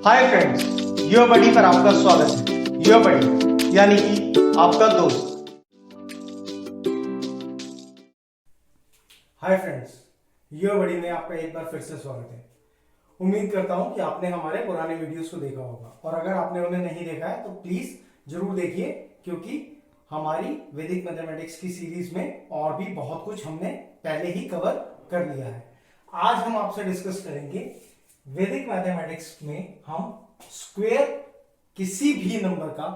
Hi friends, your बडी पर आपका स्वागत है। योर बडी यानी कि आपका दोस्त। हाय फ्रेंड्स, योर बडी में आपका एक बार फिर से स्वागत है। उम्मीद करता हूं कि आपने हमारे पुराने वीडियोस को देखा होगा, और अगर आपने उन्हें नहीं देखा है तो प्लीज जरूर देखिए, क्योंकि हमारी वैदिक मैथमेटिक्स की सीरीज में और भी बहुत कुछ हमने पहले ही कवर कर लिया है। आज हम आपसे डिस्कस करेंगे वैदिक मैथमेटिक्स में हम स्क्वायर किसी भी नंबर का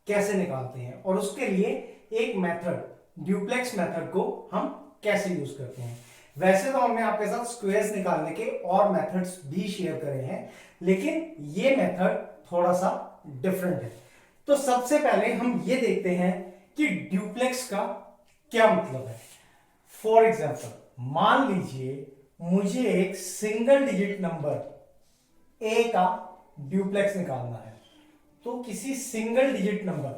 कैसे निकालते हैं, और उसके लिए एक मेथड ड्यूप्लेक्स मेथड को हम कैसे यूज करते हैं। वैसे तो हमने आपके साथ स्क्वायर्स निकालने के और मेथड्स भी शेयर करे हैं, लेकिन ये मेथड थोड़ा सा डिफरेंट है। तो सबसे पहले हम ये देखते हैं कि ड्यूप्लेक्स का क्या मतलब है। फॉर एग्जाम्पल, मान लीजिए मुझे एक सिंगल डिजिट नंबर ए का ड्यूप्लेक्स निकालना है, तो किसी सिंगल डिजिट नंबर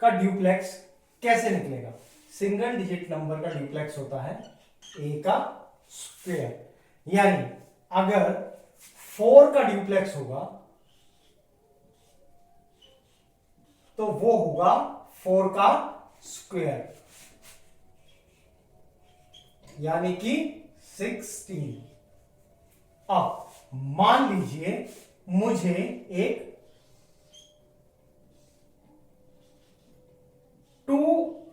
का ड्यूप्लेक्स कैसे निकलेगा। सिंगल डिजिट नंबर का ड्यूप्लेक्स होता है ए का स्क्वायर, यानी अगर 4 का ड्यूप्लेक्स होगा तो वो होगा 4 का स्क्वायर, यानी कि 16। अब मान लीजिए मुझे एक 2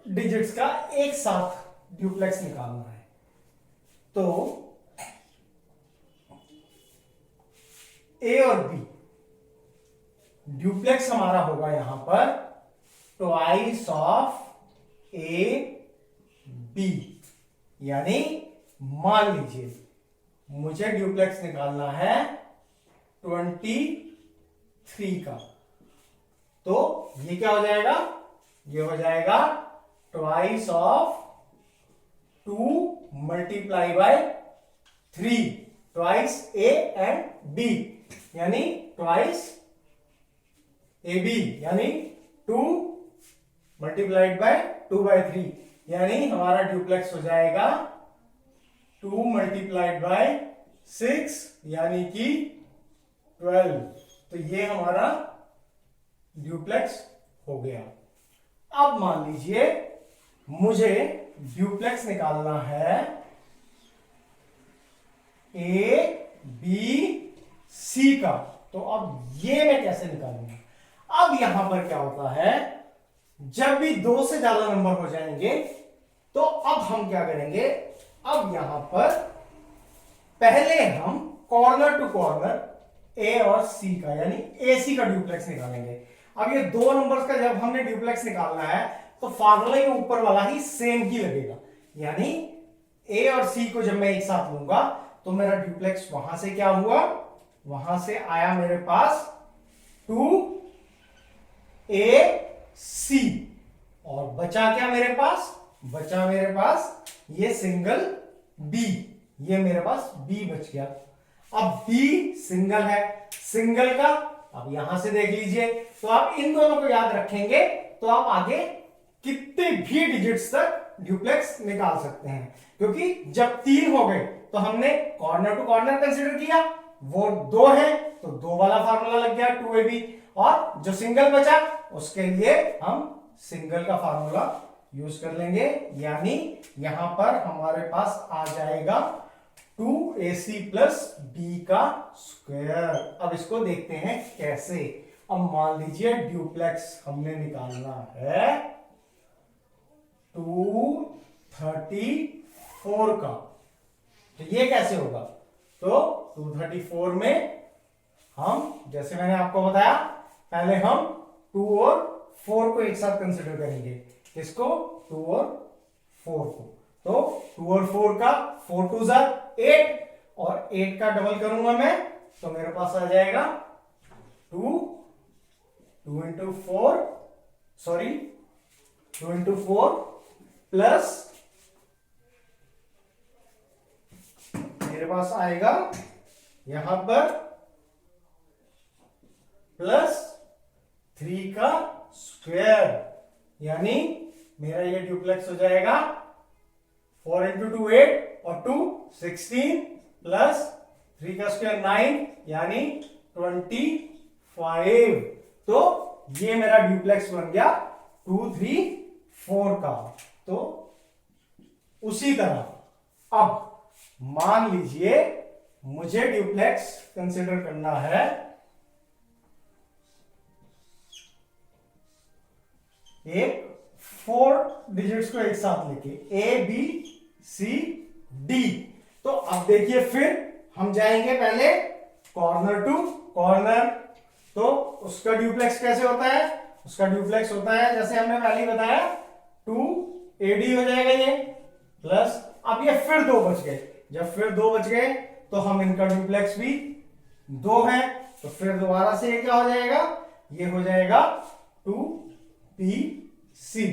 डिजिट्स का एक साथ ड्यूप्लेक्स निकालना है, तो ए और बी ड्यूप्लेक्स हमारा होगा यहां पर ट्वाइस ऑफ ए बी। यानी मान लीजिए मुझे ड्यूप्लेक्स निकालना है 23 का, तो ये क्या हो जाएगा, ये हो जाएगा twice of 2 multiply by 3, twice A and B, यानी ट्वाइस ए बी, यानी 2 मल्टीप्लाइड बाय 2/3, यानी हमारा ड्यूप्लेक्स हो जाएगा 2 मल्टीप्लाइड बाय 6, यानी कि 12। तो ये हमारा ड्यूप्लेक्स हो गया। अब मान लीजिए मुझे ड्यूप्लेक्स निकालना है ए बी सी का, तो अब ये मैं कैसे निकालूंगा। अब यहां पर क्या होता है, जब भी 2 से ज्यादा नंबर हो जाएंगे तो अब हम क्या करेंगे, अब यहां पर पहले हम कॉर्नर टू कॉर्नर ए और सी का, यानी ए सी का ड्यूप्लेक्स निकालेंगे। अब ये 2 नंबर्स का जब हमने ड्यूप्लेक्स निकालना है तो फार्मूला के ऊपर वाला ही सेम ही लगेगा, यानी ए और सी को जब मैं एक साथ लूंगा तो मेरा ड्यूप्लेक्स वहां से क्या हुआ, वहां से आया मेरे पास 2 ए सी, और बचा क्या मेरे पास, बचा मेरे पास ये सिंगल बी, ये मेरे पास बी बच गया। अब बी सिंगल है, सिंगल का अब यहां से देख लीजिए, तो आप इन दोनों को याद रखेंगे तो आप आगे कितने भी डिजिट्स तक ड्यूप्लेक्स निकाल सकते हैं, क्योंकि जब 3 हो गए तो हमने कॉर्नर टू कॉर्नर कंसीडर किया, वो 2 है तो 2 वाला फार्मूला लग गया 2ab, और जो सिंगल बचा उसके लिए हम सिंगल का फार्मूला यूज कर लेंगे, यानी यहां पर हमारे पास आ जाएगा 2ac प्लस b का स्क्वायर। अब इसको देखते हैं कैसे। अब मान लीजिए ड्यूप्लेक्स हमने निकालना है 234 का, तो ये कैसे होगा, तो 234 में हम, जैसे मैंने आपको बताया, पहले हम 2 और 4 को एक साथ कंसिडर करेंगे। किसको, 2 और 4 को। तो 2 और 4 का 4 2 8, और 8 का डबल करूंगा मैं तो मेरे पास आ जाएगा 2 into 4 प्लस मेरे पास आएगा यहां पर प्लस 3 का स्क्वायर, यानी मेरा ये ड्यूप्लेक्स हो जाएगा 4 into 2 8 और 2 16 प्लस 3 का स्क्वायर 9, यानी 20 5। तो ये मेरा ड्यूप्लेक्स बन गया 2 3 4 का। तो उसी तरह अब मान लीजिए मुझे ड्यूप्लेक्स कंसिडर करना है एक 4 डिजिट्स को एक साथ लेके A B C D। तो अब देखिए फिर हम जाएंगे पहले कॉर्नर टू कॉर्नर। तो उसका ड्यूप्लेक्स कैसे होता है? उसका ड्यूप्लेक्स होता है जैसे हमने पहले ही बताया 2AD हो जाएगा ये प्लस, अब ये फिर 2 बच गए। जब फिर 2 बच गए तो हम इनका ड्यूप्लेक्स भी 2 है, तो फिर दोबारा से ये क्या हो जाएगा? ये हो जाएगा 2PC।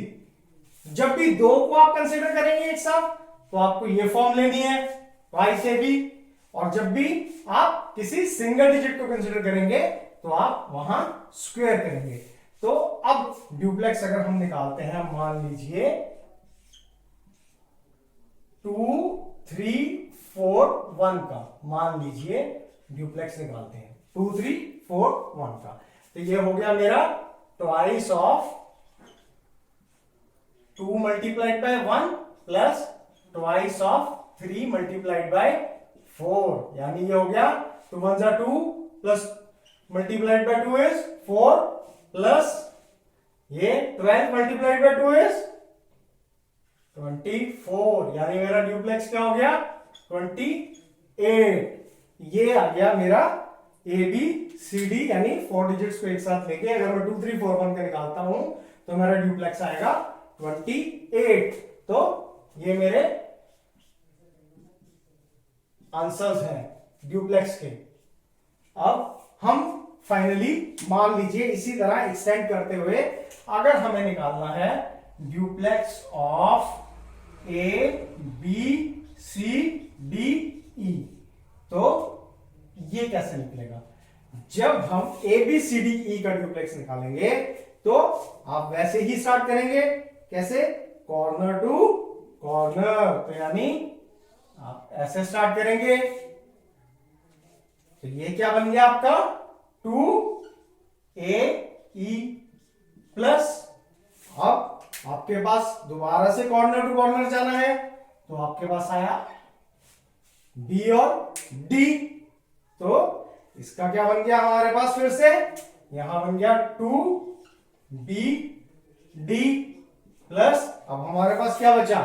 जब भी 2 को आप कंसीडर करेंगे एक साथ तो आपको ये फॉर्म लेनी है y से भी, और जब भी आप किसी सिंगल डिजिट को कंसीडर करेंगे तो आप वहां स्क्वायर करेंगे। तो अब ड्यूप्लेक्स अगर हम निकालते हैं, मान लीजिए 2 3 4 1 का, मान लीजिए ड्यूप्लेक्स निकालते हैं 2 3 4 1 का, तो ये हो गया मेरा twice of 2 multiplied by 1 plus twice of 3 multiplied by 4, यानी ये हो गया 2 1 जा 2 plus multiplied by 2 is 4 plus ये 12 मल्टीप्लाइड बाय 2 इज 24, यानी मेरा ड्यूप्लेक्स क्या हो गया? 28। ये आ गया मेरा ABCD, यानी 4 डिजिट्स को एक साथ लेके अगर मैं 2 3 4 1 का निकालता हूं तो मेरा ड्यूप्लेक्स आएगा 28। तो ये मेरे आंसर्स हैं ड्यूप्लेक्स के। अब हम फाइनली मान लीजिए इसी तरह एक्सटेंड करते हुए अगर हमें निकालना है ड्यूप्लेक्स ऑफ ABCDE, तो ये कैसे निकलेगा? जब हम ABCDE का ड्यूप्लेक्स निकालेंगे तो आप वैसे ही स्टार्ट करेंगे, कैसे? Corner to corner. तो यानी आप ऐसे स्टार्ट करेंगे, तो ये क्या बन गया आपका 2AE प्लस, अब आपके पास दोबारा से कॉर्नर टू कॉर्नर जाना है तो आपके पास आया B और D। तो इसका क्या बन गया हमारे पास? फिर से यहां बन गया 2BD प्लस, अब हमारे पास क्या बचा?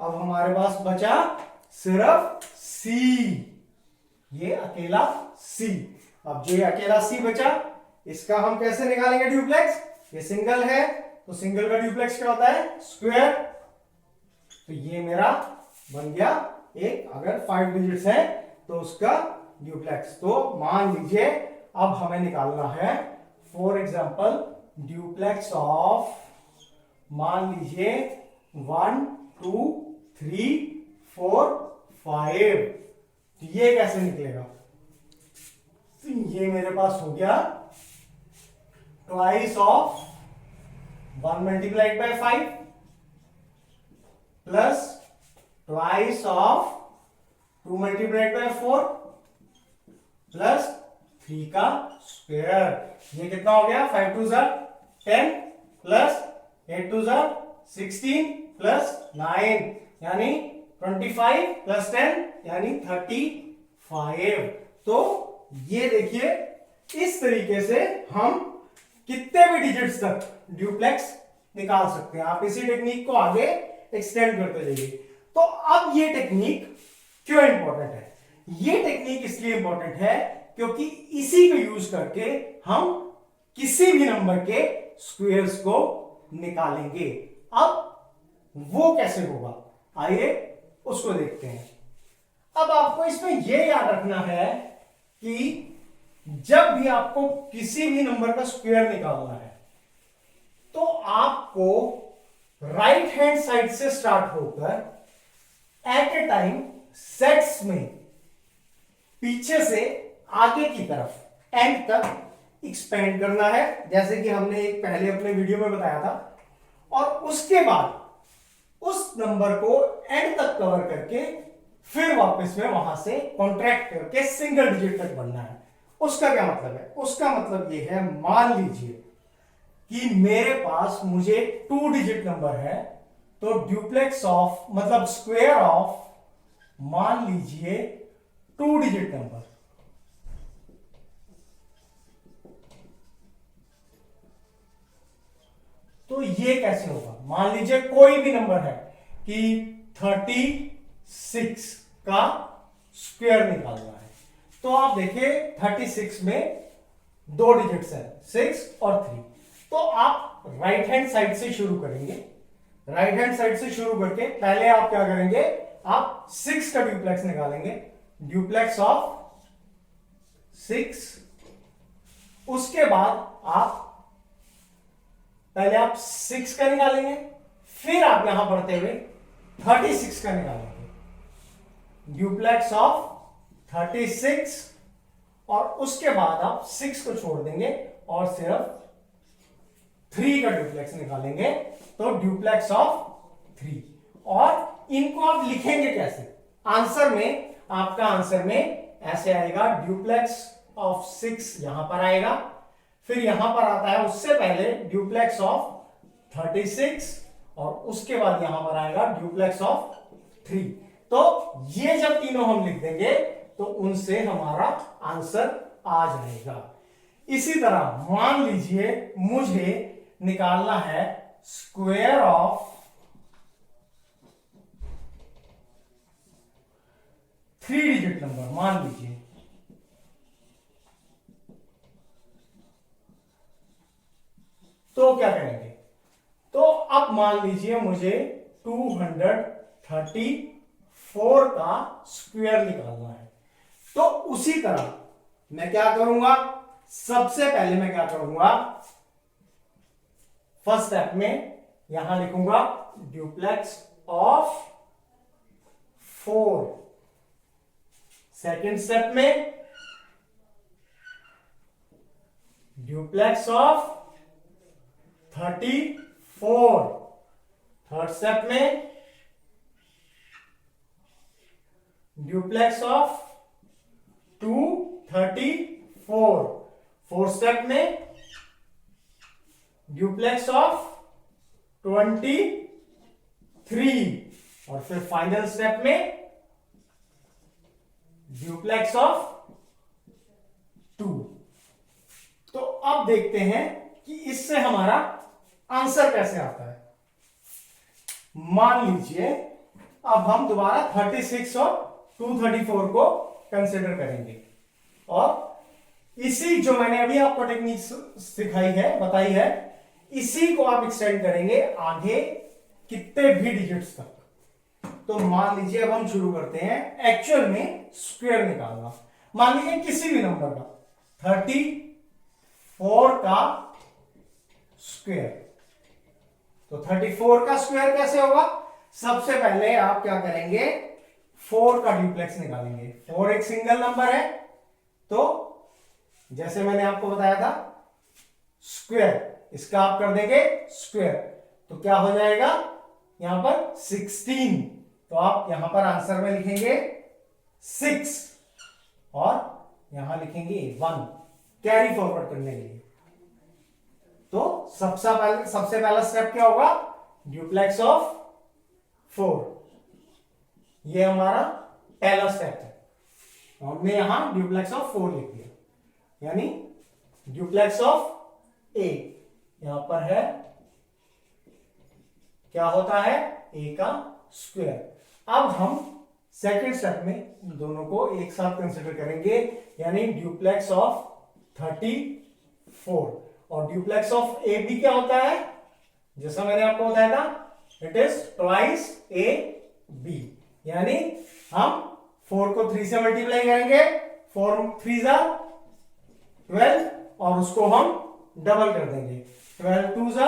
अब हमारे पास बचा सिर्फ C, ये अकेला C। अब जो ये अकेला C बचा इसका हम कैसे निकालेंगे ड्यूप्लेक्स? ये सिंगल है तो सिंगल का ड्यूप्लेक्स क्या होता है? स्क्वायर। तो ये मेरा बन गया एक, अगर 5 डिजिट्स है तो उसका ड्यूप्लेक्स। तो मान लीजिए अब हमें निकालना है फॉर एग्जांपल ड्यूप्लेक्स ऑफ, मान लीजिए 1 2 3 4 5। तो ये कैसे निकलेगा? तो ये मेरे पास हो गया twice of 1 multiplied by 5 plus twice of 2 multiplied by 4 plus 3 का स्क्वायर। ये कितना हो गया? 5 2 जा 10 प्लस 8 2 जा 16 प्लस 9, यानी 25 प्लस 10 यानी 35। तो ये देखिए इस तरीके से हम कितने भी डिजिट्स तक ड्यूप्लेक्स निकाल सकते हैं। आप इसी टेक्निक को आगे एक्सटेंड करते जाइए। तो अब ये टेक्निक क्यों इंपॉर्टेंट है? ये टेक्निक इसलिए इंपॉर्टेंट है क्योंकि इसी को यूज करके हम किसी भी नंबर के स्क्वायर्स को निकालेंगे। अब वो कैसे होगा, आइए उसको देखते हैं। अब आपको इसमें यह याद रखना है कि जब भी आपको किसी भी नंबर का स्क्वायर निकालना है तो आपको राइट हैंड साइड से स्टार्ट होकर एट ए टाइम सेट्स में पीछे से आगे की तरफ एंड तक एक्सपेंड करना है, जैसे कि हमने एक पहले अपने वीडियो में बताया था। और उसके बाद उस नंबर को एंड तक कवर करके फिर वापस में वहां से कॉन्ट्रैक्ट करके सिंगल डिजिट तक बढ़ना है। उसका क्या मतलब है? उसका मतलब ये है, मान लीजिए कि मेरे पास मुझे 2 डिजिट नंबर है, तो ड्यूप्लेक्स ऑफ मतलब स्क्वायर ऑफ, मान लीजिए 2 डिजिट नंबर, तो ये कैसे होगा? मान लीजिए कोई भी नंबर है कि 36 का स्क्वायर निकालना है, तो आप देखिए 36 में 2 डिजिट्स है, 6 और 3, तो आप राइट हैंड साइड से शुरू करेंगे। राइट हैंड साइड से शुरू करके पहले आप क्या करेंगे, आप 6 का ड्यूप्लेक्स निकालेंगे, ड्यूप्लेक्स ऑफ 6। उसके बाद आप पहले आप 6 का निकालेंगे, फिर आप यहां बढ़ते हुए 36 का निकालेंगे, ड्यूप्लेक्स ऑफ 36, और उसके बाद आप 6 को छोड़ देंगे और सिर्फ 3 का ड्यूप्लेक्स निकालेंगे, तो ड्यूप्लेक्स ऑफ 3। और इनको आप लिखेंगे कैसे? आंसर में, आपका आंसर में ऐसे आएगा, ड्यूप्लेक्स ऑफ 6 यहां पर आएगा, फिर यहां पर आता है उससे पहले ड्यूप्लेक्स ऑफ 36, और उसके बाद यहां पर आएगा ड्यूप्लेक्स ऑफ 3। तो ये जब तीनों हम लिख देंगे तो उनसे हमारा आंसर आ जाएगा। इसी तरह मान लीजिए मुझे निकालना है स्क्वायर ऑफ 3 डिजिट नंबर, मान लीजिए, तो क्या करेंगे? तो अब मान लीजिए मुझे 234 का स्क्वायर निकालना है, तो उसी तरह मैं क्या करूंगा, सबसे पहले मैं क्या करूंगा, फर्स्ट स्टेप में यहां लिखूंगा ड्यूप्लेक्स ऑफ 4, सेकेंड स्टेप में ड्यूप्लेक्स ऑफ 34, थर्ड स्टेप में ड्यूप्लेक्स ऑफ 234, फोर्थ स्टेप में ड्यूप्लेक्स ऑफ 23, और फिर फाइनल स्टेप में ड्यूप्लेक्स ऑफ 2। तो अब देखते हैं कि इससे हमारा आंसर कैसे आता है। मान लीजिए अब हम दोबारा 36 और 234 को कंसिडर करेंगे, और इसी जो मैंने अभी आपको टेक्निक सिखाई है, बताई है, इसी को आप एक्सटेंड करेंगे आगे कितने भी डिजिट्स तक। तो मान लीजिए अब हम शुरू करते हैं एक्चुअल में स्क्वायर निकालना। मान लीजिए किसी भी नंबर का 34 का स्क्वायर, तो 34 का स्क्वायर कैसे होगा? सबसे पहले आप क्या करेंगे, 4 का ड्यूप्लेक्स निकालेंगे। 4 एक सिंगल नंबर है, तो जैसे मैंने आपको बताया था स्क्वायर, इसका आप कर देंगे स्क्वायर, तो क्या हो जाएगा यहां पर 16, तो आप यहां पर आंसर में लिखेंगे 6 और यहां लिखेंगे 1 कैरी फॉरवर्ड करने के लिए। तो सबसे पहला स्टेप क्या होगा, ड्यूप्लेक्स ऑफ 4, ये हमारा पहला स्टेप है, और मैं यहां ड्यूप्लेक्स ऑफ 4 लिख दिया, यानी ड्यूप्लेक्स ऑफ ए यहां पर है, क्या होता है, ए का स्क्वायर। अब हम सेकंड स्टेप में इन दोनों को एक साथ कंसिडर करेंगे, यानी ड्यूप्लेक्स ऑफ 34, और ड्यूप्लेक्स ऑफ ए बी क्या होता है, जैसा मैंने आपको बताया था, it is twice A B, यानी हम 4 को 3 से मल्टीप्लाई करेंगे, 4 3 जा 12, और उसको हम डबल कर देंगे, 12 2 जा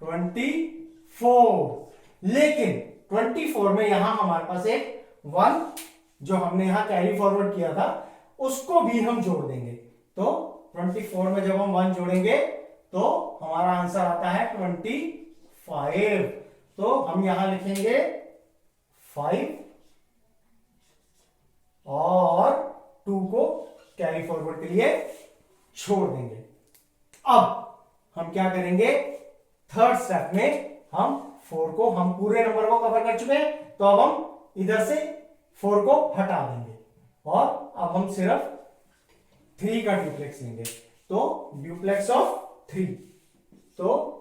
24, लेकिन 24 में यहां हमारे पास एक 1 जो हमने यहां कैरी फॉरवर्ड किया था उसको भी हम जोड़ देंगे, तो 24 में जब हम 1 जोड़ेंगे तो हमारा आंसर आता है 25, तो हम यहां लिखेंगे 5 और 2 को कैरी फॉरवर्ड के लिए छोड़ देंगे। अब हम क्या करेंगे, थर्ड स्टेप में हम 4 को, हम पूरे नंबर को कवर कर चुके हैं, तो अब हम इधर से 4 को हटा देंगे और अब हम सिर्फ 3 का ड्यूप्लेक्स लेंगे। तो ड्यूप्लेक्स ऑफ 3, तो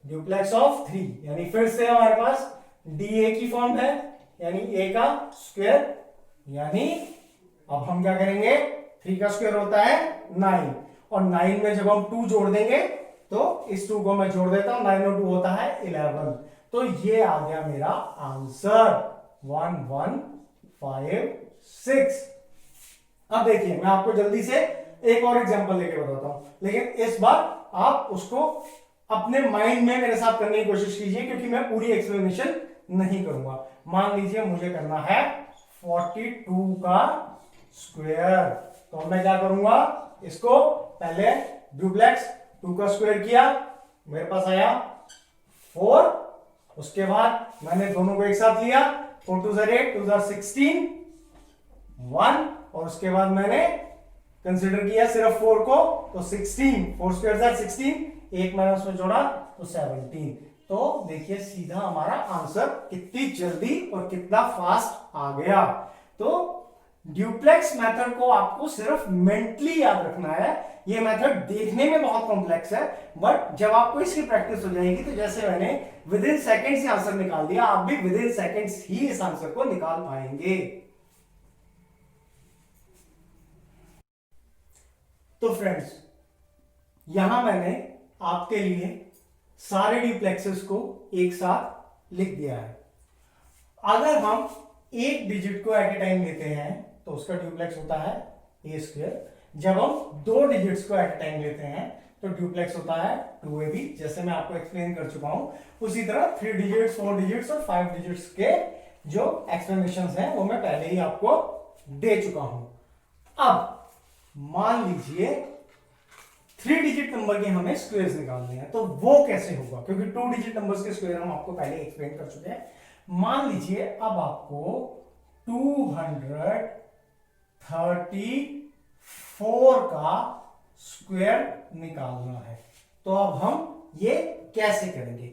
ड्यूप्लेक्स ऑफ 3 यानी फिर से हमारे पास डीए की फॉर्म है, यानी ए का स्क्वायर, यानी अब हम क्या करेंगे, 3 का स्क्वायर होता है 9, और 9 में जब हम 2 जोड़ देंगे तो इस 2 को मैं जोड़ देता हूं, 9 और 2 होता है 11। तो ये आ गया मेरा आंसर 1156। अब देखिए मैं आपको जल्दी से एक और एग्जांपल लेके बताता हूं, लेकिन इस बार आप उसको अपने माइंड में मेरे साथ करने की कोशिश कीजिए, क्योंकि मैं पूरी एक्सप्लेनेशन नहीं करूंगा। मान लीजिए मुझे करना है 42 का स्क्वायर, तो मैं क्या करूंगा, इसको पहले ड्यूप्लेक्स 2 का स्क्वायर किया, मेरे पास आया 4, उसके बाद मैंने दोनों को एक साथ लिया, 4 2 8 2 16 1, और उसके बाद मैंने कंसीडर किया सिर्फ 4 को, तो 16, 4 स्क्वायर 16, एक मैंने उसमें जोड़ा तो 17। तो देखिए सीधा हमारा आंसर कितनी जल्दी और कितना फास्ट आ गया। तो ड्यूप्लेक्स मेथड को आपको सिर्फ मेंटली याद रखना है, ये मेथड देखने में बहुत कॉम्प्लेक्स है, बट जब आपको इसकी प्रैक्टिस हो जाएगी तो जैसे मैंने विद इन सेकेंड्स आंसर निकाल दिया, आप भी विद इन सेकेंड्स ही इस आंसर को निकाल पाएंगे। तो फ्रेंड्स, यहां मैंने आपके लिए सारे ड्यूप्लेक्सेस को एक साथ लिख दिया है। अगर हम एक डिजिट को एट ए टाइम लेते हैं तो उसका ड्यूप्लेक्स होता है ए स्क्वायर, जब हम 2 डिजिट्स को एट ए टाइम लेते हैं तो ड्यूप्लेक्स होता है 2ab, जैसे मैं आपको एक्सप्लेन कर चुका हूं। उसी तरह 3 डिजिट्स, 4 डिजिट्स और 5 डिजिट्स के जो एक्सप्लेनेशंस हैं वो मैं पहले ही आपको दे चुका हूं। अब मान लीजिए 3 डिजिट नंबर के हमें स्क्वायर्स निकालने हैं, तो वो कैसे होगा, क्योंकि 2 डिजिट नंबर्स के स्क्वायर हम आपको पहले एक्सप्लेन कर चुके हैं। मान लीजिए अब आपको 234 का स्क्वायर निकालना है, तो अब हम ये कैसे करेंगे।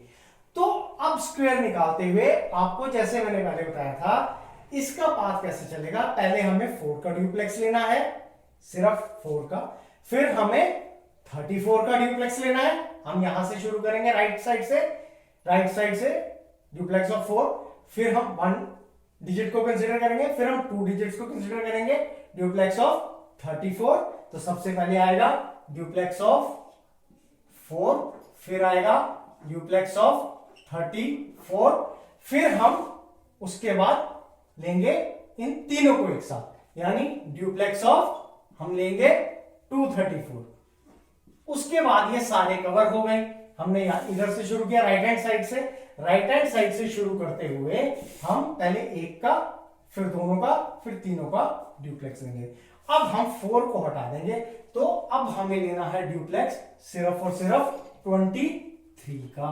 तो अब स्क्वायर निकालते हुए आपको, जैसे मैंने पहले बताया था, इसका पाथ कैसे चलेगा, पहले हमें 4 का ड्यूप्लेक्स लेना है, सिर्फ 4 का, फिर हमें 34 का ड्यूप्लेक्स लेना है। हम यहां से शुरू करेंगे राइट साइड से ड्यूप्लेक्स ऑफ 4, फिर हम 1 डिजिट को कंसीडर करेंगे, फिर हम 2 डिजिट्स को कंसीडर करेंगे, ड्यूप्लेक्स ऑफ 34। तो सबसे पहले आएगा ड्यूप्लेक्स ऑफ 4, फिर आएगा ड्यूप्लेक्स ऑफ 34, फिर हम उसके बाद लेंगे इन तीनों को एक साथ, यानी ड्यूप्लेक्स ऑफ हम लेंगे 234। उसके बाद ये सारे कवर हो गए। हमने इधर से शुरू किया राइट हैंड साइड से, राइट हैंड साइड से शुरू करते हुए हम पहले एक का, फिर दोनों का, फिर तीनों का ड्यूप्लेक्स लेंगे। अब हम 4 को हटा देंगे, तो अब हमें लेना है ड्यूप्लेक्स सिर्फ और सिर्फ 23 का,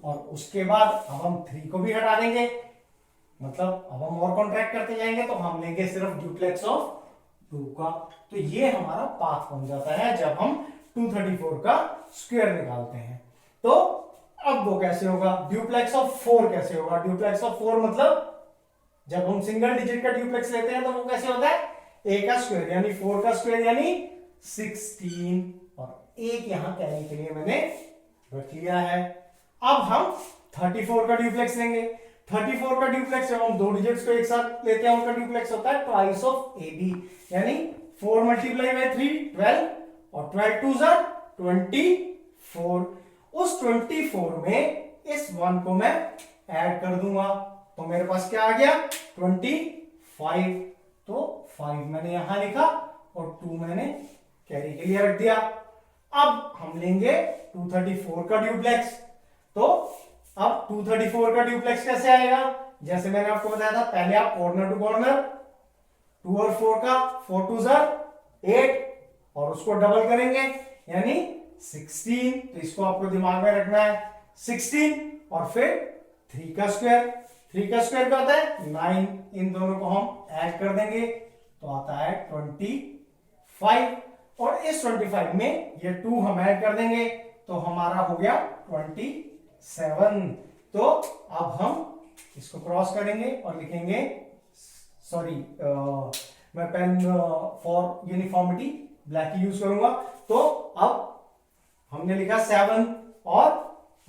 और उसके बाद अब हम 3 को भी हटा देंगे, मतलब अब हम और कॉन्ट्रैक्ट करते जाएंगे, तो हम लेंगे सिर्फ ड्यूप्लेक्स ऑफ 2 का। तो ये हमारा पाथ बन जाता है जब हम 234 का स्क्वायर निकालते हैं। तो अब वो कैसे होगा, ड्यूप्लेक्स ऑफ 4 कैसे होगा, ड्यूप्लेक्स ऑफ 4 मतलब जब हम सिंगल डिजिट का ड्यूप्लेक्स लेते हैं तो वो कैसे होता है, ए का स्क्वायर यानी 4 का स्क्वायर यानी 16, और एक यहां कहने के लिए मैंने रख लिया है। अब हम 34 का ड्यूप्लेक्स लेंगे। 34 का ड्यूप्लेक्स जब हम 2 डिजिट्स को एक साथ लेते हैं उनका ड्यूप्लेक्स होता है ट्वाइस ऑफ AB, यानी 4 मल्टीप्लाई बाय 3 12, और 12 2 24। उस 24 में इस 1 को मैं ऐड कर दूंगा, तो मेरे पास क्या आ गया 25। तो 5 मैंने यहां लिखा और 2 मैंने कैरी के लिए रख दिया। अब हम लेंगे 234 का ड्यूप्लेक्स। तो अब 234 का ड्यूप्लेक्स कैसे आएगा, जैसे मैंने आपको बताया था, पहले आप कॉर्नर टू कॉर्नर 2 और 4 का 4 2 8 और उसको डबल करेंगे यानी 16। तो इसको आपको दिमाग में रखना है 16, और फिर 3 का स्क्वायर। 3 का स्क्वायर क्या होता है 9, इन दोनों को हम ऐड कर देंगे तो आता है 25 और इस 25 में ये 2 हम ऐड कर देंगे तो हमारा हो गया 27। तो अब हम इसको क्रॉस करेंगे और लिखेंगे, सॉरी मैं पेन फॉर यूनिफॉर्मिटी ब्लैक ही यूज करूंगा। तो अब हमने लिखा 7 और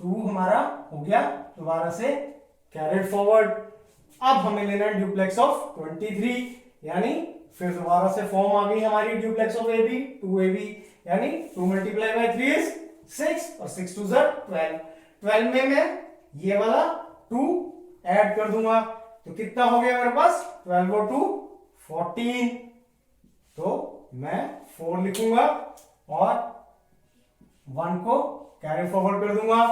2 हमारा हो गया दोबारा से कैरिड फॉरवर्ड। अब हमें लेना है ड्यूप्लेक्स ऑफ 23, यानी फिर दोबारा से फॉर्म आ गई हमारी ड्यूप्लेक्स ऑफ AB 2AB, यानी 2 मल्टीप्लाई बाय 3 इज 6 और 6 2 ज़र 12। 12 में मैं ये वाला 2 ऐड कर दूंगा तो कितना हो गया मेरे पास 12 और 2 14। तो मैं 4 लिखूंगा और 1 को कैरी फॉरवर्ड कर दूंगा।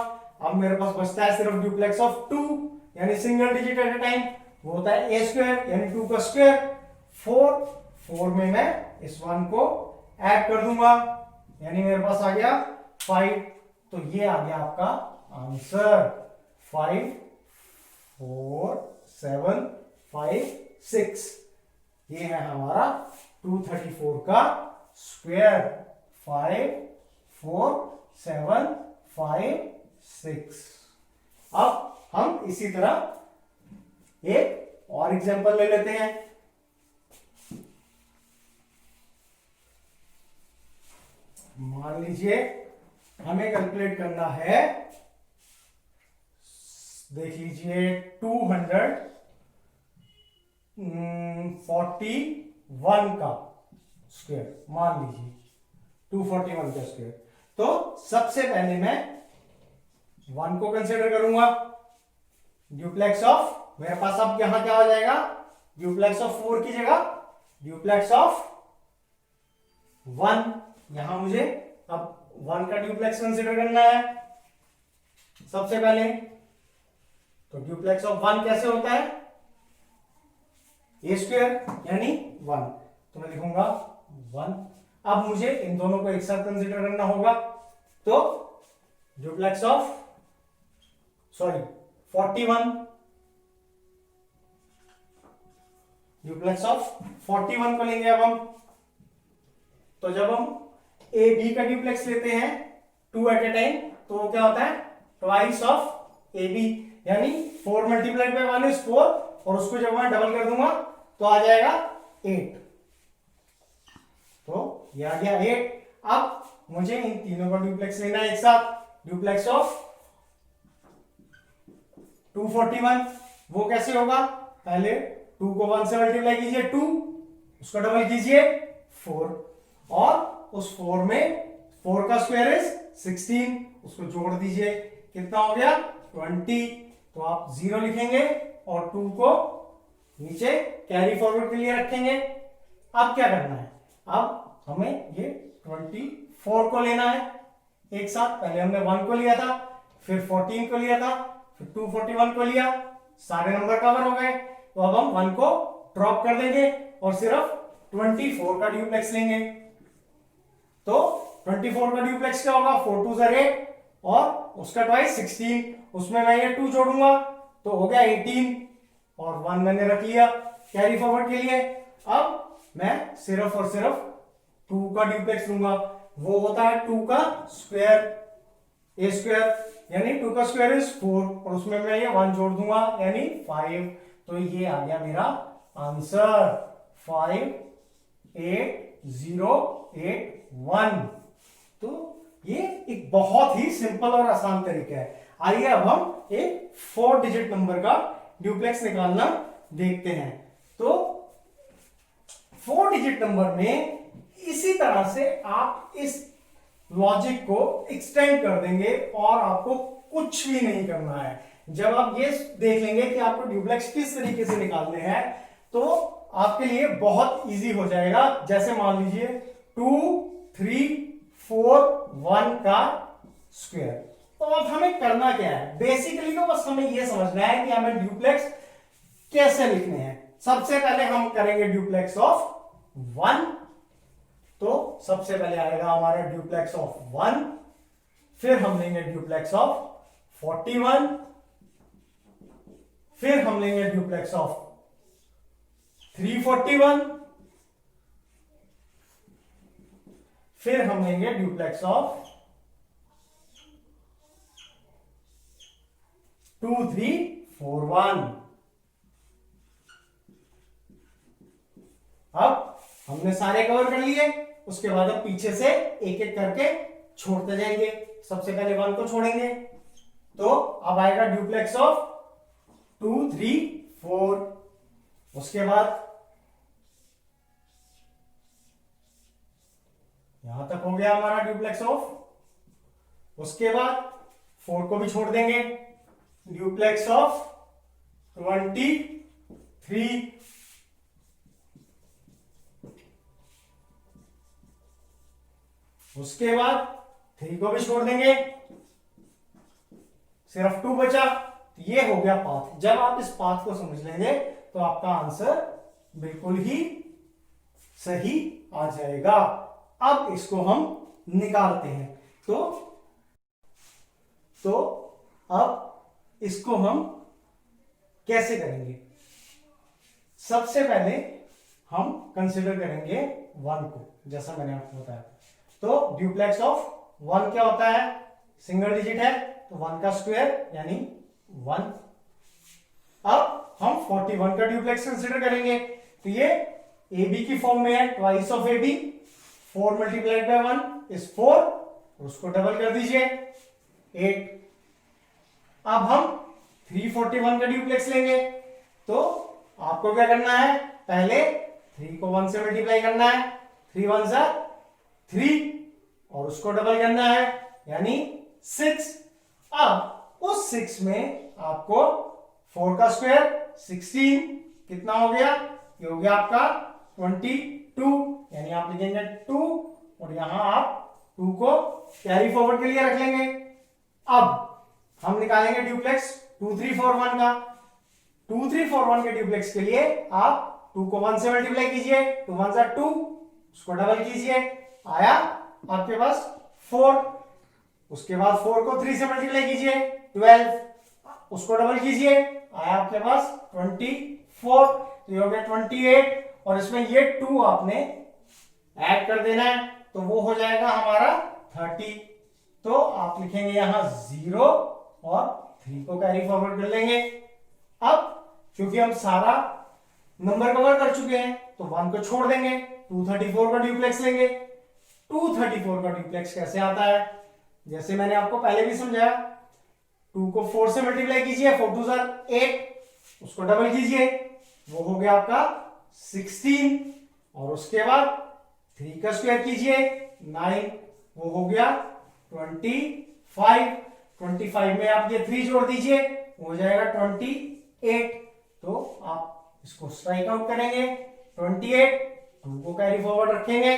अब मेरे पास बचता है सिर्फ ड्यूप्लेक्स ऑफ 2 यानी single digit at a time, वो होता है a स्क्वायर यानी 2 का स्क्वायर 4 में मैं इस 1 को ऐड कर दूंगा यानी मेरे पास आ गया 5। तो ये आ गया आपका आंसर 5 4 7 5 6। ये है हमारा 234 का स्क्वायर 5 4 7 5 6। अब हम इसी तरह एक और एग्जांपल ले लेते हैं। मान लीजिए हमें कैलकुलेट करना है, देख लीजिए 241 का स्क्वायर, मान लीजिए 241 का स्क्वायर। तो सबसे पहले मैं 1 को कंसीडर करूंगा ड्यूप्लेक्स ऑफ, मेरे पास अब यहां क्या हो जाएगा ड्यूप्लेक्स ऑफ 4 की जगह ड्यूप्लेक्स ऑफ 1। यहां मुझे अब 1 का ड्यूप्लेक्स कंसीडर करना है सबसे पहले। तो ड्यूप्लेक्स ऑफ 1 कैसे होता है a स्क्वायर यानी 1, तो मैं लिखूंगा 1। अब मुझे इन दोनों को एक साथ कंसीडर करना होगा तो ड्यूप्लेक्स ऑफ 41, ड्यूप्लेक्स ऑफ 41 को लेंगे अब हम। तो जब हम ए बी का ड्यूप्लेक्स लेते हैं 2 एट ए टाइम तो वो क्या होता है ट्वाइस ऑफ ए बी, यानी 4 मल्टीप्लाइड बाय 1 इज 4 और उसको जब मैं डबल कर दूंगा तो आ जाएगा 8। तो ये आ गया 8। अब मुझे इन तीनों का ड्यूप्लेक्स लेना है एक साथ, ड्यूप्लेक्स ऑफ 241। वो कैसे होगा, पहले 2 को 1 से मल्टीप्लाई कीजिए 2, उसको डबल कीजिए 4 और उस 4 में 4 का स्क्वायर इज 16, उसको जोड़ दीजिए कितना हो गया 20। तो आप 0 लिखेंगे और 2 को नीचे कैरी फॉरवर्ड के लिए रखेंगे। अब क्या करना है, अब हमें ये 24 को लेना है एक साथ। पहले हमने 1 को लिया था, फिर 14 को लिया था, फिर 241 को लिया, सारे नंबर कवर हो गए। तो अब हम 1 को ड्रॉप कर देंगे और सिर्फ 24 का ड्यूप्लेक्स लेंगे। तो 24 का ड्यूप्लेक्स क्या होगा 4 2 ज़र 8 और उसका ट्वाइस 16, उसमें मैं ये 2 जोड़ूंगा तो हो गया 18 और 1 मैंने रख लिया कैरी फॉरवर्ड के लिए। अब मैं सिर्फ और सिर्फ 2 का ड्यूप्लेक्स लूंगा, वो होता है 2 का स्क्वायर ए स्क्वायर यानी 2 का स्क्वायर इज 4 और उसमें मैं ये 1 जोड़ दूंगा यानी 5। तो ये आ गया मेरा आंसर 5 8 0 8 1। तो ये एक बहुत ही सिंपल और आसान तरीका है। आइए अब हम एक 4 डिजिट नंबर का ड्यूप्लेक्स निकालना देखते हैं। तो 4 डिजिट नंबर में इसी तरह से आप इस लॉजिक को एक्सटेंड कर देंगे और आपको कुछ भी नहीं करना है। जब आप ये देख लेंगे कि आपको ड्यूप्लेक्स किस तरीके से निकालने हैं तो आपके लिए बहुत इजी हो जाएगा। जैसे मान लीजिए 2 3 4 1 का स्क्वायर। तो अब हमें करना क्या है, बेसिकली तो बस हमें यह समझना है कि हमें ड्यूप्लेक्स कैसे लिखने हैं। सबसे पहले हम करेंगे ड्यूप्लेक्स ऑफ 1। तो सबसे पहले आएगा हमारा ड्यूप्लेक्स ऑफ 1, फिर हम लेंगे ड्यूप्लेक्स ऑफ 41, फिर हम लेंगे ड्यूप्लेक्स ऑफ 341 फिर हम लेंगे ड्यूप्लेक्स ऑफ 2 3 4 1। अब हमने सारे कवर कर लिए, उसके बाद अब पीछे से एक एक करके छोड़ते जाएंगे। सबसे पहले 1 को छोड़ेंगे, तो अब आएगा ड्यूप्लेक्स ऑफ 2 3 4। उसके बाद यहां तक हो गया हमारा ड्यूप्लेक्स ऑफ। उसके बाद 4 को भी छोड़ देंगे, ड्यूप्लेक्स ऑफ 23। उसके बाद 3 को भी छोड़ देंगे, सिर्फ 2 बचा। ये हो गया पाथ। जब आप इस पाथ को समझ लेंगे तो आपका आंसर बिल्कुल ही सही आ जाएगा। अब इसको हम निकालते हैं, तो अब इसको हम कैसे करेंगे? सबसे पहले हम कंसिडर करेंगे 1 को, जैसा मैंने आपको बताया। तो ड्यूप्लेक्स ऑफ 1 क्या होता है? सिंगल डिजिट है, तो 1 का स्क्वायर यानी 1। अब हम 41 का ड्यूप्लेक्स कंसिडर करेंगे, तो ये AB की फॉर्म में है, twice of AB। 4 multiplied by 1 is 4, उसको डबल कर दीजिए 8। अब हम 341 का ड्यूप्लेक्स लेंगे, तो आपको क्या करना है? पहले 3 को 1 से मल्टीप्लाई करना है, 3 1 जा 3, और उसको डबल करना है यानी 6। अब उस 6 में आपको 4 का स्क्वायर 16 कितना हो गया? ये हो गया आपका 22, यानी आप लिखेंगे 2 और यहां आप 2 को कैरी फॉरवर्ड के लिए रख लेंगे। अब हम निकालेंगे ड्यूप्लेक्स 2 3 4 1 का। 2 3 4 1 के ड्यूप्लेक्स के लिए आप 2 को 1 से मल्टीप्लाई कीजिए, 2 1 जा 2, उसको डबल कीजिए, आया आपके पास 4। उसके बाद 4 को 3 से मल्टीप्लाई कीजिए 12, उसको डबल कीजिए, आया आपके पास 24। तो ये हो गया 28, और इसमें ये 2 आपने ऐड कर देना है, तो वो हो जाएगा हमारा 30। तो आप लिखेंगे यहां 0 और 3 को कैरी फॉरवर्ड कर लेंगे। अब क्योंकि हम सारा नंबर कवर कर चुके हैं, तो 1 को छोड़ देंगे, 234 का ड्यूप्लेक्स लेंगे। 234 का ड्यूप्लेक्स कैसे आता है? जैसे मैंने आपको पहले भी समझाया, 2 को 4 से मल्टीप्लाई कीजिए, 4 2 8, उसको डबल कीजिए, वो हो गया आपका 16, और उसके बाद 3 का स्क्वायर कीजिए 9, वो हो गया 25। 25 में आप ये 3 जोड़ दीजिए, हो जाएगा 28। तो आप इसको स्ट्राइक आउट करेंगे 28, 2 को कैरी फॉरवर्ड रखेंगे।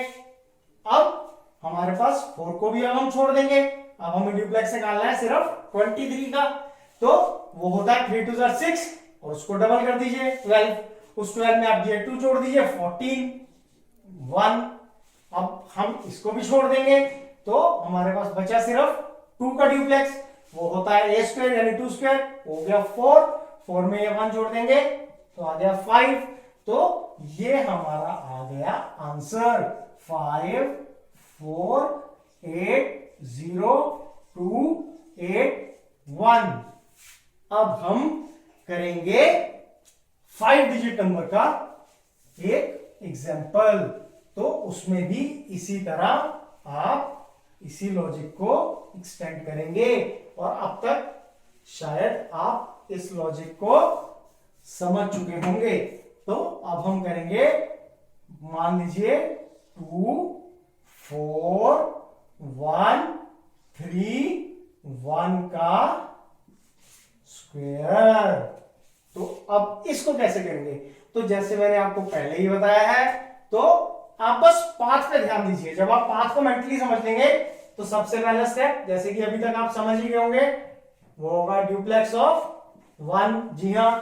अब हमारे पास 4 को भी अब हम छोड़ देंगे। अब हमें ड्यूप्लेक्स निकालना है सिर्फ 23 का, तो वो होता है 3 2 6, और उसको डबल कर दीजिए 12। उस 12 में आप ये 2 जोड़ दीजिए 14 1। अब हम इसको भी छोड़ देंगे, तो हमारे पास बचा सिर्फ 2 का ड्यूप्लेक्स, वो होता है a स्क्वायर यानी 2 स्क्वायर, हो गया 4। 4 में ये 1 जोड़ देंगे तो आ गया 5। तो ये हमारा आ गया आंसर 5 4 8 0 2 8 1। अब हम करेंगे 5 डिजिट नंबर का एक एग्जाम्पल, तो उसमें भी इसी तरह आप इसी लॉजिक को एक्सटेंड करेंगे, और अब तक शायद आप इस लॉजिक को समझ चुके होंगे। तो अब हम करेंगे, मान लीजिए 2 4 1 3 1 का स्क्वायर। तो अब इसको कैसे करेंगे? तो जैसे मैंने आपको पहले ही बताया है, तो आप बस पाथ पे ध्यान दीजिए। जब आप पाथ को मेंटली समझ लेंगे, तो सबसे पहला स्टेप, जैसे कि अभी तक आप समझ ही गए होंगे, वो होगा ड्यूप्लेक्स ऑफ 1। जी हाँ,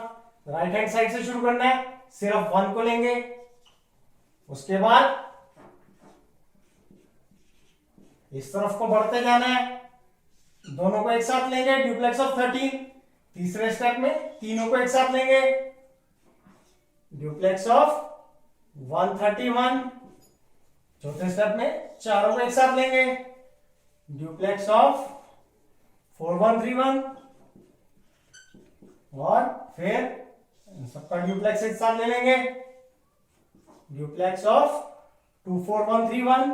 राइट हैंड साइड से शुरू करना है, सिर्फ 1 को लेंगे। उसके बाद इस तरफ को बढ़ते जाना है, दोनों को एक साथ लेंगे, ड्यूप्लेक्स ऑफ 13। तीसरे स्टेप में तीनों को एक साथ लेंगे, ड्यूप्लेक्स ऑफ 131। चौथे स्टेप में चारों को एक साथ लेंगे, ड्यूप्लेक्स ऑफ 4131 और फिर सबका ड्यूप्लेक्स एक साथ ले लेंगे, ड्यूप्लेक्स ऑफ 24131।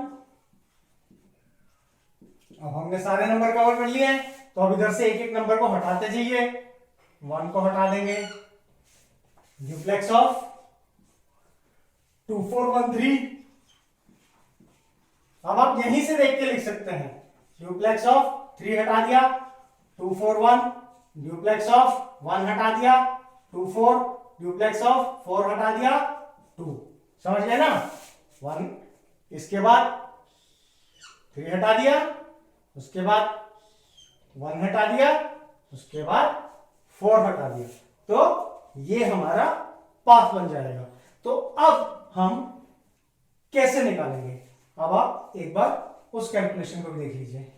अब हमने सारे नंबर कवर कर लिए हैं, तो अब इधर से एक एक नंबर को हटाते जाइए। 1 को हटा देंगे, ड्यूप्लेक्स ऑफ 2413। अब आप यहीं से देख के लिख सकते हैं, ड्यूप्लेक्स ऑफ 3 हटा दिया 241, ड्यूप्लेक्स ऑफ 1 हटा दिया 24, ड्यूप्लेक्स ऑफ 4 हटा दिया 2। समझ गए ना? 1, इसके बाद 3 हटा दिया, उसके बाद 1 हटा दिया, उसके बाद 4 हटा दिया, तो ये हमारा पाथ बन जाएगा। तो अब हम कैसे निकालेंगे? अब आप एक बार उस कैलकुलेशन को भी देख लीजिए।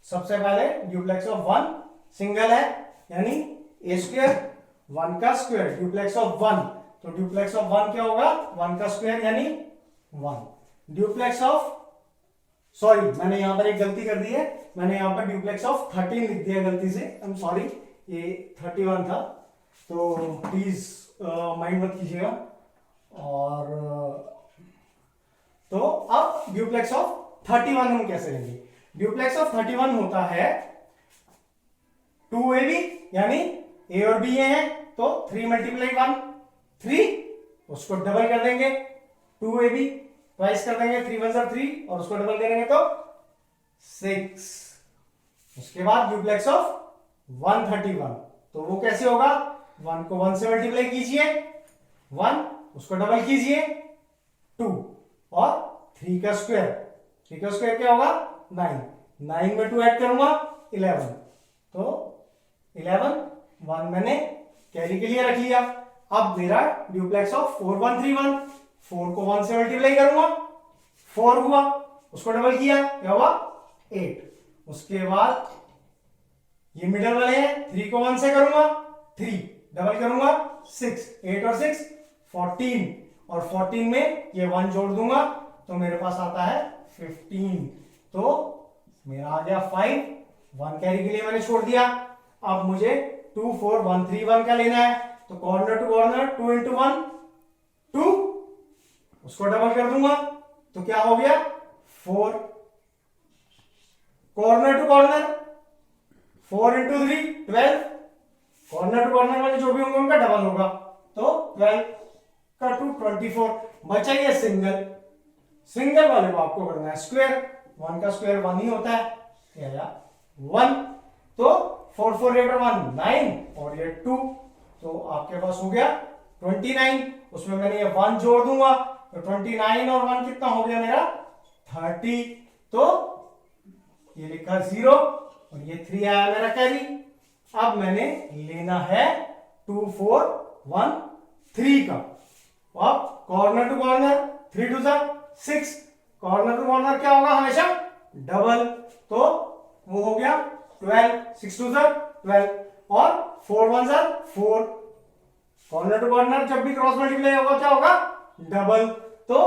सबसे पहले ड्यूप्लेक्स ऑफ 1 सिंगल है, यानी a स्क्वायर, 1 का स्क्वायर, ड्यूप्लेक्स ऑफ 1, तो ड्यूप्लेक्स ऑफ 1 क्या होगा? 1 का स्क्वायर यानी 1। ड्यूप्लेक्स ऑफ, सॉरी मैंने यहां पर एक गलती कर दी है, मैंने यहां पर ड्यूप्लेक्स ऑफ 13 लिख दिया गलती से, आई एम सॉरी, ये 31 था, तो प्लीज माइंड मत कीजिएगा। और तो अब ड्यूप्लेक्स ऑफ 31 हम कैसे लेंगे? ड्यूप्लेक्स ऑफ 31 होता है 2ab, यानी a और b हैं, तो 3 × 1 3, उसको डबल कर देंगे 2ab, ट्वाइस कर देंगे 3 × 1 3 और उसको डबल करेंगे तो 6। उसके बाद ड्यूप्लेक्स ऑफ 131, तो वो कैसे होगा? 1 को 1 से मल्टीप्लाई कीजिए, 1 उसको डबल कीजिए 2 और 3 का स्क्वायर, 3 का स्क्वायर क्या होगा? 9, 9 में 2 ऐड करूंगा 11, तो 11, 1 मैंने कैरी के लिए रख लिया। अब मेरा ड्यूप्लेक्स ऑफ 4131, 4 को 1 से मल्टीप्लाई करूंगा 4 हुआ, उसको डबल किया क्या हुआ? 8। उसके बाद ये मिडल वाले हैं, 3 को 1 से करूंगा 3, डबल करूंगा 6, 8 और 6 14, और 14 में ये 1 जोड़ दूंगा तो मेरे पास आता है 15, तो मेरा आ गया 5, 1 कैरी के लिए मैंने छोड़ दिया। अब मुझे 24131 का लेना है, तो कॉर्नर टू कॉर्नर 2 × 1 2, उसको डबल कर दूंगा तो क्या हो गया? 4, corner to corner 4 × 3 12, corner to corner वाले जो भी होंगे उनका डबल होगा, तो 12 का 2 24। बचा ये सिंगल, सिंगल वाले को आपको करना है स्क्वायर, 1 का स्क्वायर 1 ही होता है, क्या 1, तो 4 4 8 1 9 और ये 2, तो आपके पास हो गया 29। उसमें मैंने ये 1 जोड़ दूंगा तो 29 और 1 कितना हो गया मेरा? 30, तो ये लिखा 0 और ये 3 आया मेरा कैरी। अब मैंने लेना है 2413 का, अब corner to corner 3 2 6, corner to corner क्या होगा? हमेशा डबल, तो वो हो गया 12, 6 2 12 और 4 1 4, कॉर्नर टू कॉर्नर जब भी क्रॉस मल्टीप्लाई होगा क्या होगा? डबल, तो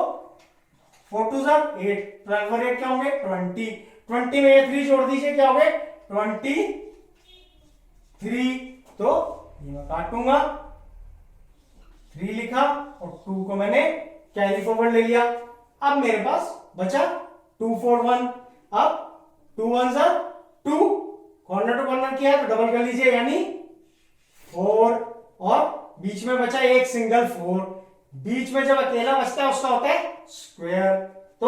4 2 8, 12 और 8 क्या होंगे? 20, 20 में ये 3 जोड़ दीजिए क्या हो गए? 23, तो ये मैं काटूंगा, 3 लिखा और 2 को मैंने कैरी फॉरवर्ड ले लिया। अब मेरे पास बचा 241, अब 2 1 2, कॉर्नर टू कॉर्नर किया तो डबल कर लीजिए यानी 4, और बीच में बचा एक सिंगल 4, बीच में जब अकेला बचता है उसका होता है स्क्वायर, तो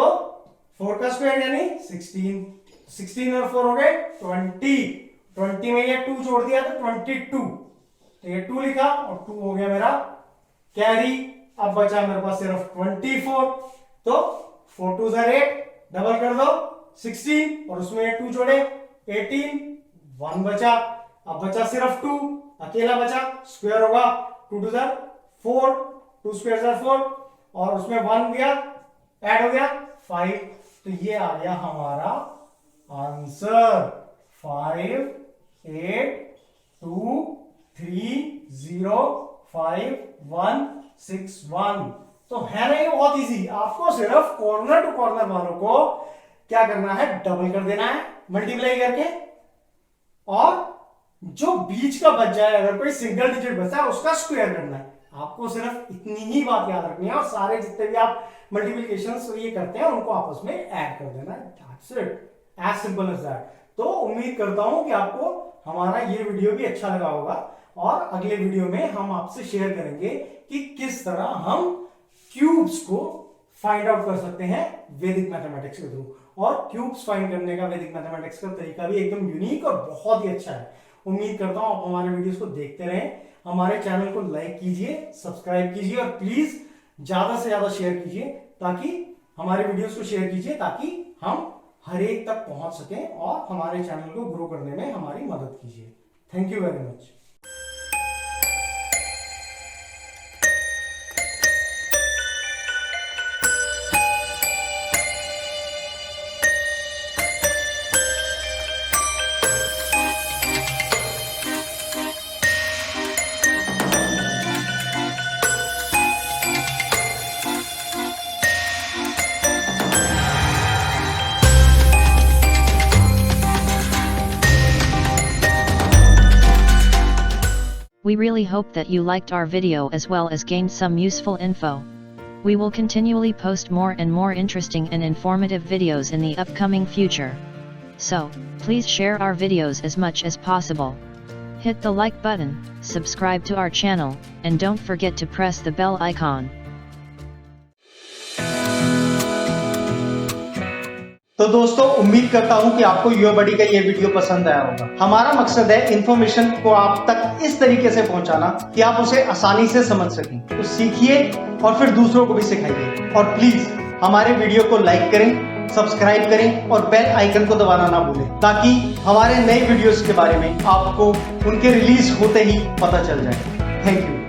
4 का स्क्वायर यानी 16, 16 और 4 हो गए 20, 20 में ये 2 जोड़ दिया तो 22, तो ये 2 लिखा और 2 हो गया मेरा कैरी। अब बचा मेरे पास सिर्फ 24, तो 4 2 8, डबल कर दो 16 और उसमें 2 जोड़े 18, 1 बचा, अब बचा सिर्फ 2, अकेला बचा, स्क्वायर होगा 2 2 4, 2 स्क्वायर 4 और उसमें 1 दिया, ऐड हो गया 5, तो ये आ गया हमारा आंसर 5 8 2 3 0 5 1 6 1। तो है ना ये बहुत इजी। आपको सिर्फ कॉर्नर टू कॉर्नर वालों को क्या करना है, डबल कर देना है मल्टीप्लाई करके, और जो बीच का बच जाए, अगर कोई सिंगल डिजिट बचा है उसका स्क्वायर करना है। आपको सिर्फ इतनी ही बात याद रखनी है, और सारे जितने भी आप मल्टीप्लिकेशंस ये करते हैं उनको आपस में ऐड कर देना है। That's it, as simple as that. तो उम्मीद करता हूं कि आपको हमारा ये वीडियो भी अच्छा लगा होगा, और अगले वीडियो में हम आपसे शेयर करेंगे कि किस तरह हम क्यूब्स को फाइंड आउट कर सकते हैं वैदिक मैथमेटिक्स के थ्रू। और क्यूब्स फाइंड करने का वैदिक मैथमेटिक्स का तरीका भी एकदम यूनिक और बहुत ही अच्छा है। उम्मीद करता हूं आप हमारे वीडियोस को देखते रहें, हमारे चैनल को लाइक कीजिए, सब्सक्राइब कीजिए, और प्लीज ज्यादा से ज्यादा शेयर कीजिए, ताकि हमारे वीडियोस को शेयर कीजिए ताकि हम हर एक तक पहुंच सकें, और हमारे चैनल को ग्रो करने में हमारी मदद कीजिए। Thank you very much. We really hope that you liked our video as well as gained some useful info. We will continually post more and more interesting and informative videos in the upcoming future. So, please share our videos as much as possible. Hit the like button, subscribe to our channel, and don't forget to press the bell icon. तो दोस्तों, उम्मीद करता हूं कि आपको यूबडी का ये video पसंद आया होगा। हमारा मकसद है इन्फॉर्मेशन को आप तक इस तरीके से पहुंचाना कि आप उसे आसानी से समझ सकें। तो सीखिए और फिर दूसरों को भी सिखाइए, और प्लीज हमारे वीडियो को लाइक करें, सब्सक्राइब करें, और बेल आइकन को दबाना ना भूलें, ताकि हमारे नए वीडियोस के बारे में आपको उनके रिलीज होते ही पता चल जाए। Thank you.